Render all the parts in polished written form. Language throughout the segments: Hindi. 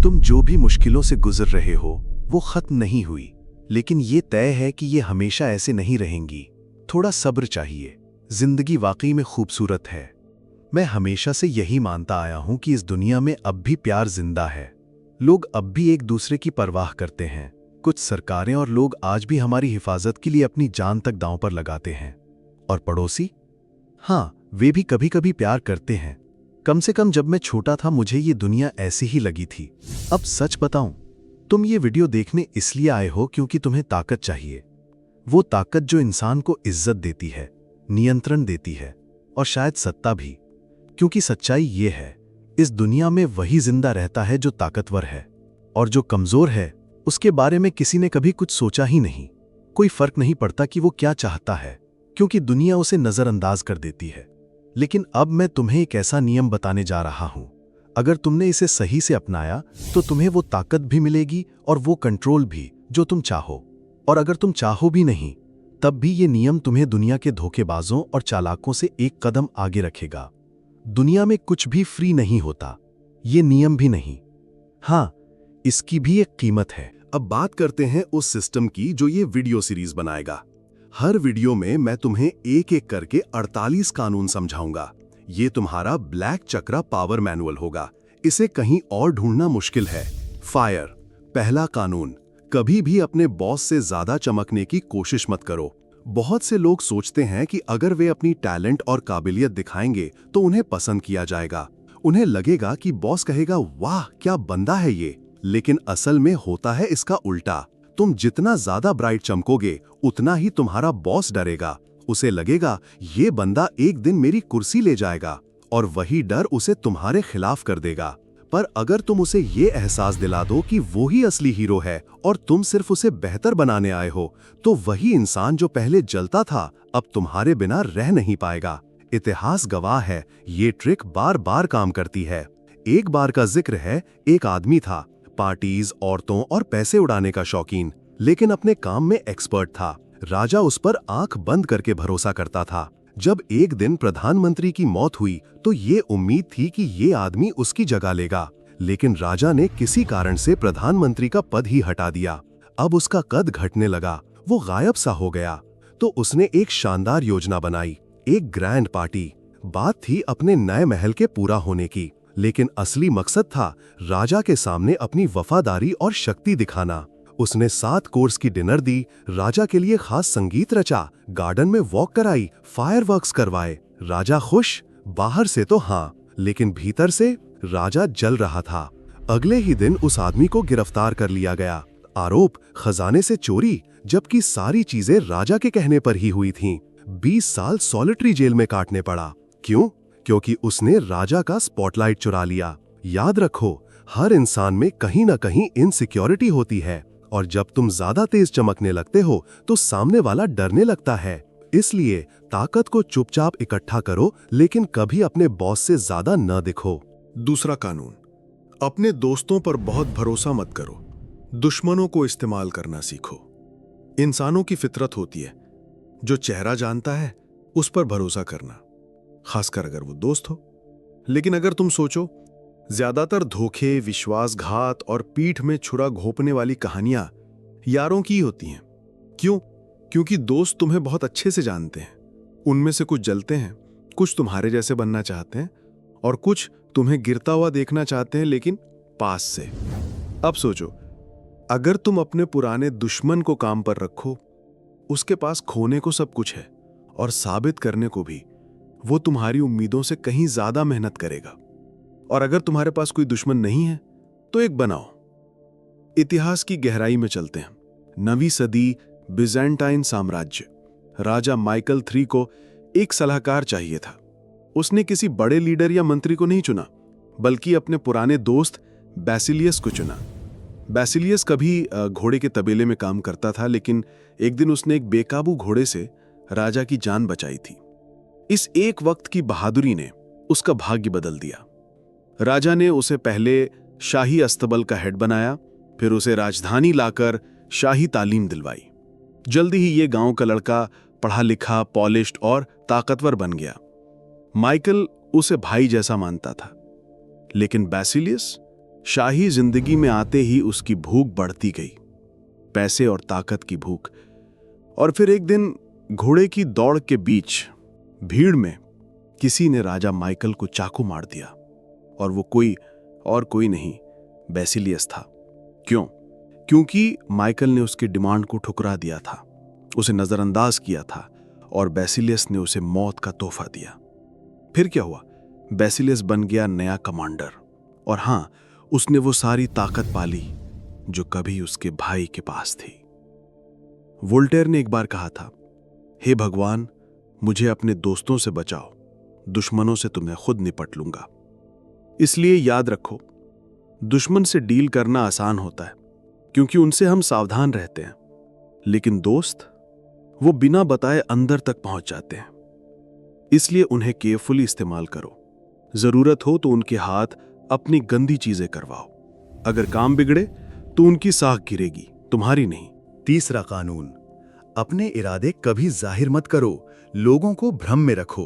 तुम जो भी मुश्किलों से गुजर रहे हो वो खत्म नहीं हुई, लेकिन ये तय है कि ये हमेशा ऐसे नहीं रहेंगी। थोड़ा सब्र चाहिए। जिंदगी वाकई में खूबसूरत है। मैं हमेशा से यही मानता आया हूं कि इस दुनिया में अब भी प्यार जिंदा है। लोग अब भी एक दूसरे की परवाह करते हैं। कुछ सरकारें और लोग आज भी हमारी हिफाजत के लिए अपनी जान तक दांव पर लगाते हैं। और पड़ोसी, हाँ, वे भी कभी कभी प्यार करते हैं। कम से कम जब मैं छोटा था मुझे ये दुनिया ऐसी ही लगी थी। अब सच बताऊं, तुम ये वीडियो देखने इसलिए आए हो क्योंकि तुम्हें ताकत चाहिए। वो ताकत जो इंसान को इज्जत देती है, नियंत्रण देती है और शायद सत्ता भी। क्योंकि सच्चाई ये है, इस दुनिया में वही जिंदा रहता है जो ताकतवर है, और जो कमजोर है उसके बारे में किसी ने कभी कुछ सोचा ही नहीं। कोई फर्क नहीं पड़ता कि वो क्या चाहता है, क्योंकि दुनिया उसे नजरअंदाज कर देती है। लेकिन अब मैं तुम्हें एक ऐसा नियम बताने जा रहा हूं। अगर तुमने इसे सही से अपनाया तो तुम्हें वो ताकत भी मिलेगी और वो कंट्रोल भी जो तुम चाहो। और अगर तुम चाहो भी नहीं, तब भी ये नियम तुम्हें दुनिया के धोखेबाजों और चालाकों से एक कदम आगे रखेगा। दुनिया में कुछ भी फ्री नहीं होता, ये नियम भी नहीं। हाँ, इसकी भी एक कीमत है। अब बात करते हैं उस सिस्टम की जो ये वीडियो सीरीज बनाएगा। हर वीडियो में मैं तुम्हें एक एक करके 48 कानून समझाऊंगा। ये तुम्हारा ब्लैक चक्रा पावर मैनुअल होगा। इसे कहीं और ढूंढना मुश्किल है। फायर, पहला कानून, कभी भी अपने बॉस से ज्यादा चमकने की कोशिश मत करो। बहुत से लोग सोचते हैं कि अगर वे अपनी टैलेंट और काबिलियत दिखाएंगे तो उन्हें पसंद किया जाएगा। उन्हें लगेगा कि बॉस कहेगा, वाह क्या बंदा है ये। लेकिन असल में होता है इसका उल्टा। तुम जितना ज्यादा ब्राइट चमकोगे उतना ही तुम्हारा बॉस डरेगा। उसे लगेगा ये बंदा एक दिन मेरी कुर्सी ले जाएगा, और वही डर उसे तुम्हारे खिलाफ कर देगा। पर अगर तुम उसे ये एहसास दिला दो कि वो ही असली हीरो है और तुम सिर्फ उसे बेहतर बनाने आए हो, तो वही इंसान जो पहले जलता था अब तुम्हारे बिना रह नहीं पाएगा। इतिहास गवाह है, ये ट्रिक बार बार काम करती है। एक बार का जिक्र है, एक आदमी था, पार्टीज, औरतों और पैसे उड़ाने का शौकीन, लेकिन अपने काम में एक्सपर्ट था। राजा उस पर आंख बंद करके भरोसा करता था। जब एक दिन प्रधानमंत्री की मौत हुई तो ये उम्मीद थी कि ये आदमी उसकी जगह लेगा, लेकिन राजा ने किसी कारण से प्रधानमंत्री का पद ही हटा दिया। अब उसका कद घटने लगा, वो गायब सा हो गया। तो उसने एक शानदार योजना बनाई, एक ग्रैंड पार्टी। बात थी अपने नए महल के पूरा होने की, लेकिन असली मकसद था राजा के सामने अपनी वफादारी और शक्ति दिखाना। उसने 7 कोर्स की डिनर दी, राजा के लिए खास संगीत रचा, गार्डन में वॉक कराई, फायरवर्क्स करवाए। राजा खुश, बाहर से तो हाँ, लेकिन भीतर से राजा जल रहा था। अगले ही दिन उस आदमी को गिरफ्तार कर लिया गया। आरोप खजाने से चोरी, जबकि सारी चीजें राजा के कहने पर ही हुई थीं। 20 साल सॉलिटरी जेल में काटने पड़ा। क्यों? क्योंकि उसने राजा का स्पॉटलाइट चुरा लिया। याद रखो, हर इंसान में कहीं ना कहीं इनसिक्योरिटी होती है, और जब तुम ज्यादा तेज चमकने लगते हो तो सामने वाला डरने लगता है। इसलिए ताकत को चुपचाप इकट्ठा करो, लेकिन कभी अपने बॉस से ज्यादा न दिखो। दूसरा कानून, अपने दोस्तों पर बहुत भरोसा मत करो, दुश्मनों को इस्तेमाल करना सीखो। इंसानों की फितरत होती है, जो चेहरा जानता है उस पर भरोसा करना, खासकर अगर वो दोस्त हो। लेकिन अगर तुम सोचो, ज्यादातर धोखे, विश्वासघात और पीठ में छुरा घोंपने वाली कहानियां यारों की होती हैं। क्यों? क्योंकि दोस्त तुम्हें बहुत अच्छे से जानते हैं। उनमें से कुछ जलते हैं, कुछ तुम्हारे जैसे बनना चाहते हैं, और कुछ तुम्हें गिरता हुआ देखना चाहते हैं, लेकिन पास से। अब सोचो, अगर तुम अपने पुराने दुश्मन को काम पर रखो, उसके पास खोने को सब कुछ है और साबित करने को भी वो तुम्हारी उम्मीदों से कहीं ज्यादा मेहनत करेगा। और अगर तुम्हारे पास कोई दुश्मन नहीं है तो एक बनाओ। इतिहास की गहराई में चलते हैं। 9वीं सदी, बिजेंटाइन साम्राज्य। राजा माइकल 3 को एक सलाहकार चाहिए था। उसने किसी बड़े लीडर या मंत्री को नहीं चुना, बल्कि अपने पुराने दोस्त बैसिलियस को चुना। बैसिलियस कभी घोड़े के तबेले में काम करता था, लेकिन एक दिन उसने एक बेकाबू घोड़े से राजा की जान बचाई थी। इस एक वक्त की बहादुरी ने उसका भाग्य बदल दिया। राजा ने उसे पहले शाही अस्तबल का हेड बनाया, फिर उसे राजधानी लाकर शाही तालीम दिलवाई। जल्दी ही ये गांव का लड़का पढ़ा लिखा, पॉलिश्ड और ताकतवर बन गया। माइकल उसे भाई जैसा मानता था, लेकिन बैसिलियस शाही जिंदगी में आते ही उसकी भूख बढ़ती गई, पैसे और ताकत की भूख। और फिर एक दिन घोड़े की दौड़ के बीच भीड़ में किसी ने राजा माइकल को चाकू मार दिया, और वो कोई नहीं, बेसिलियस था। क्यों? क्योंकि माइकल ने उसकी डिमांड को ठुकरा दिया था, उसे नजरअंदाज किया था, और बेसिलियस ने उसे मौत का तोहफा दिया। फिर क्या हुआ? बेसिलियस बन गया नया कमांडर, और हां, उसने वो सारी ताकत पाली जो कभी उसके भाई के पास थी। वोल्टेयर ने एक बार कहा था, हे भगवान, मुझे अपने दोस्तों से बचाओ, दुश्मनों से तुम्हें खुद निपट लूंगा। इसलिए याद रखो, दुश्मन से डील करना आसान होता है क्योंकि उनसे हम सावधान रहते हैं, लेकिन दोस्त, वो बिना बताए अंदर तक पहुंच जाते हैं। इसलिए उन्हें केयरफुली इस्तेमाल करो। जरूरत हो तो उनके हाथ अपनी गंदी चीजें करवाओ। अगर काम बिगड़े तो उनकी साख गिरेगी, तुम्हारी नहीं। तीसरा कानून, अपने इरादे कभी जाहिर मत करो, लोगों को भ्रम में रखो।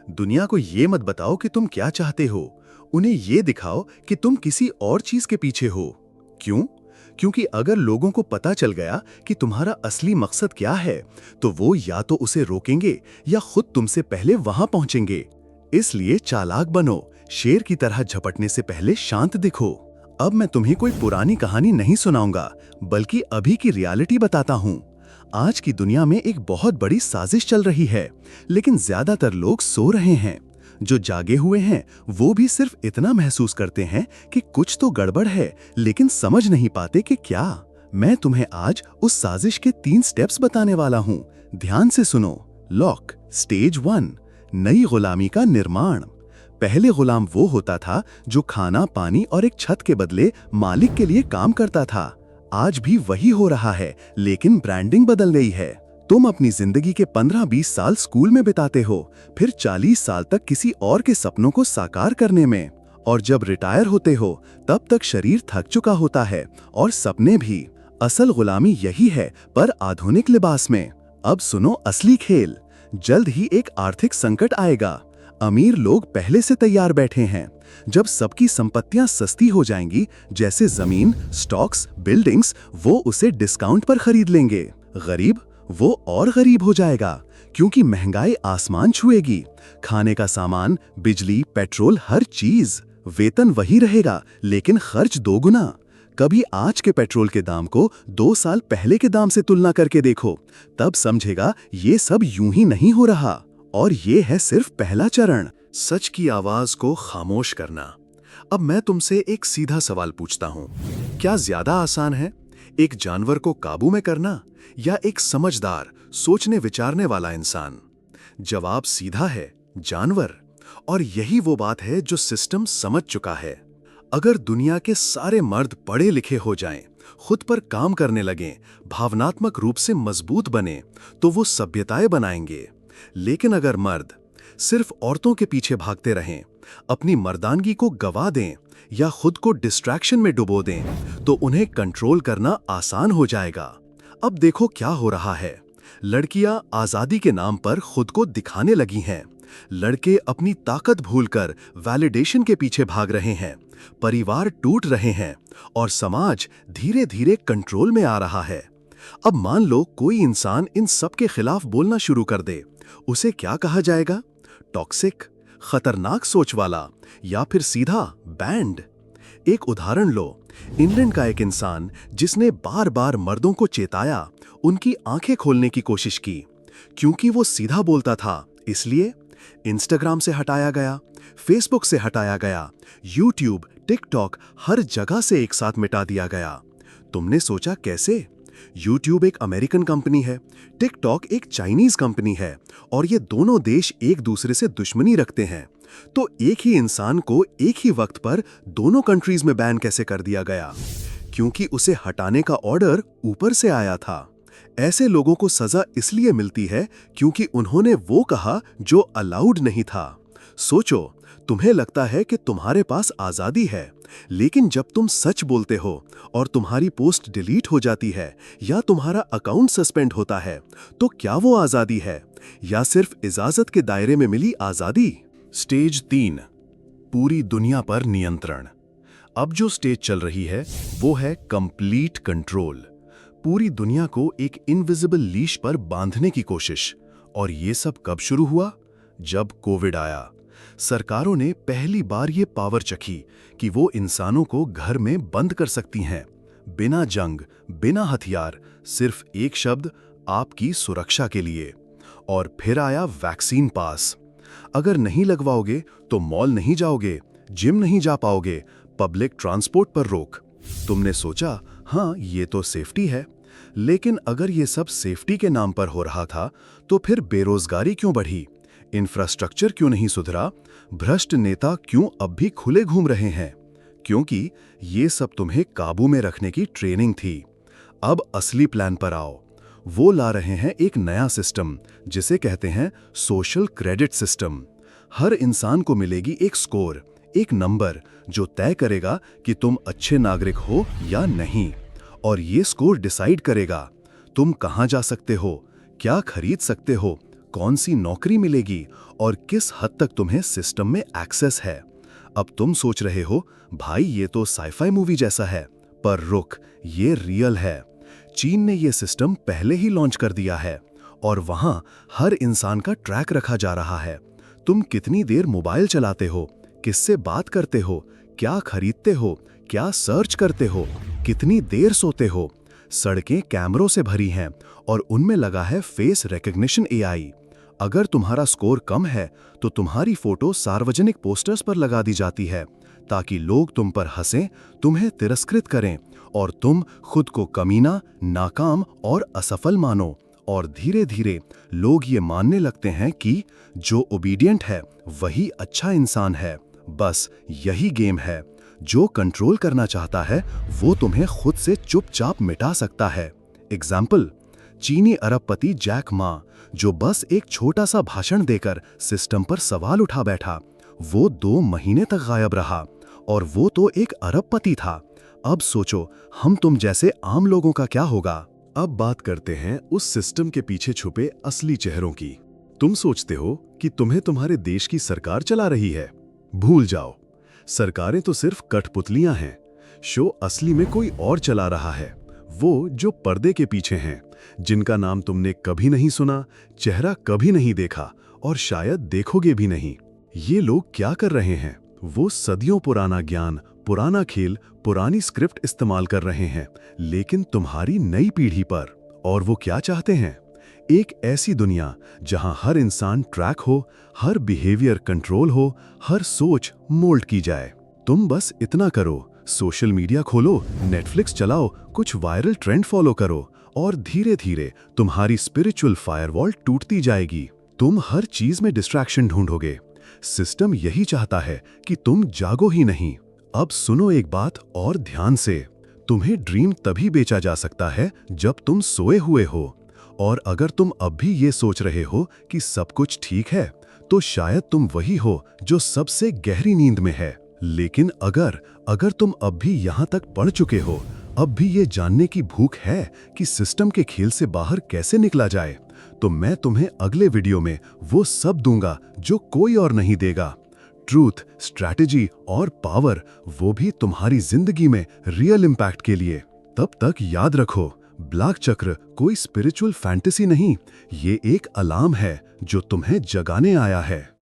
दुनिया को ये मत बताओ कि तुम क्या चाहते हो, उन्हें ये दिखाओ कि तुम किसी और चीज के पीछे हो। क्यों? क्योंकि अगर लोगों को पता चल गया कि तुम्हारा असली मकसद क्या है, तो वो या तो उसे रोकेंगे या खुद तुमसे पहले वहां पहुंचेंगे। इसलिए चालाक बनो, शेर की तरह झपटने से पहले शांत दिखो। अब मैं तुम्हें कोई पुरानी कहानी नहीं सुनाऊंगा, बल्कि अभी की रियलिटी बताता हूं। आज की दुनिया में एक बहुत बड़ी साजिश चल रही है, लेकिन ज्यादातर लोग सो रहे हैं। जो जागे हुए हैं वो भी सिर्फ इतना महसूस करते हैं कि कुछ तो गड़बड़ है, लेकिन समझ नहीं पाते कि क्या। मैं तुम्हें आज उस साजिश के 3 स्टेप्स बताने वाला हूं। ध्यान से सुनो। लॉक, स्टेज 1, नई गुलामी का निर्माण। पहले गुलाम वो होता था जो खाना, पानी और एक छत के बदले मालिक के लिए काम करता था। आज भी वही हो रहा है, लेकिन ब्रांडिंग बदल गई है। तुम अपनी जिंदगी के 15-20 साल स्कूल में बिताते हो, फिर 40 साल तक किसी और के सपनों को साकार करने में, और जब रिटायर होते हो तब तक शरीर थक चुका होता है और सपने भी। असल गुलामी यही है, पर आधुनिक लिबास में। अब सुनो असली खेल। जल्द ही एक आर्थिक संकट आएगा। अमीर लोग पहले से तैयार बैठे हैं। जब सबकी संपत्तियां सस्ती हो जाएंगी, जैसे जमीन, स्टॉक्स, बिल्डिंग्स, वो उसे डिस्काउंट पर खरीद लेंगे। गरीब, वो और गरीब हो जाएगा, क्योंकि महंगाई आसमान छुएगी। खाने का सामान, बिजली, पेट्रोल, हर चीज। वेतन वही रहेगा, लेकिन खर्च 2 गुना। कभी आज के पेट्रोल के दाम को 2 साल पहले के दाम से तुलना करके देखो, तब समझेगा ये सब यूं ही नहीं हो रहा। और ये है सिर्फ पहला चरण, सच की आवाज को खामोश करना। अब मैं तुमसे एक सीधा सवाल पूछता हूं, क्या ज्यादा आसान है एक जानवर को काबू में करना या एक समझदार, सोचने विचारने वाला इंसान? जवाब सीधा है, जानवर। और यही वो बात है जो सिस्टम समझ चुका है। अगर दुनिया के सारे मर्द पढ़े लिखे हो जाएं, खुद पर काम करने लगें, भावनात्मक रूप से मजबूत बने, तो वो सभ्यताएं बनाएंगे। लेकिन अगर मर्द सिर्फ औरतों के पीछे भागते रहें, अपनी मर्दानगी को गवा दें या खुद को डिस्ट्रैक्शन में डुबो दें, तो उन्हें कंट्रोल करना आसान हो जाएगा। अब देखो क्या हो रहा है। लड़कियां आजादी के नाम पर खुद को दिखाने लगी हैं। लड़के अपनी ताकत भूलकर वैलिडेशन के पीछे भाग रहे हैं। परिवार टूट रहे हैं और समाज धीरे धीरे कंट्रोल में आ रहा है। अब मान लो कोई इंसान इन सब के खिलाफ बोलना शुरू कर दे, उसे क्या कहा जाएगा? टॉक्सिक, खतरनाक सोच वाला, या फिर सीधा बैंड? एक उदाहरण लो। इंग्लैंड का एक इंसान जिसने बार बार मर्दों को चेताया, उनकी आंखें खोलने की कोशिश की। क्योंकि वो सीधा बोलता था, इसलिए इंस्टाग्राम से हटाया गया, फेसबुक से हटाया गया, यूट्यूब, टिकटॉक, हर जगह से एक साथ मिटा दिया गया। तुमने सोचा कैसे? यूट्यूब एक अमेरिकन कंपनी है, टिकटॉक एक चाइनीज कंपनी है, और ये दोनों देश एक दूसरे से दुश्मनी रखते हैं। तो एक ही इंसान को एक ही वक्त पर दोनों कंट्रीज में बैन कैसे कर दिया गया? क्योंकि उसे हटाने का ऑर्डर ऊपर से आया था। ऐसे लोगों को सजा इसलिए मिलती है क्योंकि उन्होंने वो कहा जो अलाउड नहीं था। सोचो, तुम्हें लगता है कि तुम्हारे पास आजादी है, लेकिन जब तुम सच बोलते हो और तुम्हारी पोस्ट डिलीट हो जाती है या तुम्हारा अकाउंट सस्पेंड होता है, तो क्या वो आजादी है या सिर्फ इजाजत के दायरे में मिली आजादी? स्टेज 3, पूरी दुनिया पर नियंत्रण। अब जो स्टेज चल रही है वो है कंप्लीट कंट्रोल। पूरी दुनिया को एक इनविजिबल लीश पर बांधने की कोशिश। और ये सब कब शुरू हुआ? जब कोविड आया। सरकारों ने पहली बार ये पावर चखी कि वो इंसानों को घर में बंद कर सकती हैं, बिना जंग, बिना हथियार, सिर्फ एक शब्द, आपकी सुरक्षा के लिए। और फिर आया वैक्सीन पास। अगर नहीं लगवाओगे तो मॉल नहीं जाओगे, जिम नहीं जा पाओगे, पब्लिक ट्रांसपोर्ट पर रोक। तुमने सोचा, हाँ ये तो सेफ्टी है। लेकिन अगर ये सब सेफ्टी के नाम पर हो रहा था तो फिर बेरोजगारी क्यों बढ़ी? इंफ्रास्ट्रक्चर क्यों नहीं सुधरा? भ्रष्ट नेता क्यों अब भी खुले घूम रहे हैं? क्योंकि ये सब तुम्हें काबू में रखने की ट्रेनिंग थी। अब असली प्लान पर आओ। वो ला रहे हैं एक नया सिस्टम जिसे कहते हैं सोशल क्रेडिट सिस्टम। हर इंसान को मिलेगी एक स्कोर, एक नंबर जो तय करेगा कि तुम अच्छे नागरिक हो या नहीं। और ये स्कोर डिसाइड करेगा तुम कहां जा सकते हो, क्या खरीद सकते हो, कौन सी नौकरी मिलेगी और किस हद तक तुम्हें सिस्टम में एक्सेस है। अब तुम सोच रहे हो, भाई ये तो साइफाई मूवी जैसा है, पर रुक, ये रियल है। चीन ने ये सिस्टम पहले ही लॉन्च कर दिया है और वहां हर इंसान का ट्रैक रखा जा रहा है। तुम कितनी देर मोबाइल चलाते हो, किससे बात करते हो, क्या खरीदते हो, क्या सर्च करते हो, कितनी देर सोते हो। सड़कें कैमरों से भरी हैं और उनमें लगा है फेस रिकॉग्निशन एआई। अगर तुम्हारा स्कोर कम है तो तुम्हारी फोटो सार्वजनिक पोस्टर्स पर लगा दी जाती है ताकि लोग तुम पर हंसें, तुम्हें तिरस्कृत करें और तुम खुद को कमीना, नाकाम और असफल मानो। और धीरे धीरे लोग ये मानने लगते हैं कि जो ओबीडिएंट है वही अच्छा इंसान है। बस यही गेम है। जो कंट्रोल करना चाहता है वो तुम्हें खुद से चुपचाप मिटा सकता है। एग्जाम्पल, चीनी अरबपति जैक मा, जो बस एक छोटा सा भाषण देकर सिस्टम पर सवाल उठा बैठा, वो 2 महीने तक गायब रहा। और वो तो एक अरबपति था। अब सोचो, हम तुम जैसे आम लोगों का क्या होगा? अब बात करते हैं उस सिस्टम के पीछे छुपे असली चेहरों की। तुम सोचते हो कि तुम्हें तुम्हारे देश की सरकार चला रही है? भूल जाओ, सरकारें तो सिर्फ कठपुतलियां हैं। शो असली में कोई और चला रहा है। वो जो पर्दे के पीछे हैं, जिनका नाम तुमने कभी नहीं सुना, चेहरा कभी नहीं देखा और शायद देखोगे भी नहीं। ये लोग क्या कर रहे हैं? वो सदियों पुराना ज्ञान, पुराना खेल, पुरानी स्क्रिप्ट इस्तेमाल कर रहे हैं, लेकिन तुम्हारी नई पीढ़ी पर। और वो क्या चाहते हैं? एक ऐसी दुनिया जहां हर इंसान ट्रैक हो, हर बिहेवियर कंट्रोल हो, हर सोच मोल्ड की जाए। तुम बस इतना करो, सोशल मीडिया खोलो, नेटफ्लिक्स चलाओ, कुछ वायरल ट्रेंड फॉलो करो और धीरे धीरे तुम्हारी स्पिरिचुअल फायरवॉल टूटती जाएगी। तुम हर चीज में डिस्ट्रैक्शन ढूंढोगे। सिस्टम यही चाहता है कि तुम जागो ही नहीं। अब सुनो एक बात और ध्यान से, तुम्हें ड्रीम तभी बेचा जा सकता है जब तुम सोए हुए हो। और अगर तुम अब भी ये सोच रहे हो कि सब कुछ ठीक है, तो शायद तुम वही हो जो सबसे गहरी नींद में है। लेकिन अगर तुम अब भी यहाँ तक पढ़ चुके हो, अब भी ये जानने की भूख है कि सिस्टम के खेल से बाहर कैसे निकला जाए, तो मैं तुम्हें अगले वीडियो में वो सब दूंगा जो कोई और नहीं देगा। ट्रूथ, स्ट्रैटेजी और पावर, वो भी तुम्हारी जिंदगी में रियल इम्पैक्ट के लिए। तब तक याद रखो, ब्लैक चक्र कोई स्पिरिचुअल फैंटेसी नहीं, ये एक अलार्म है जो तुम्हें जगाने आया है।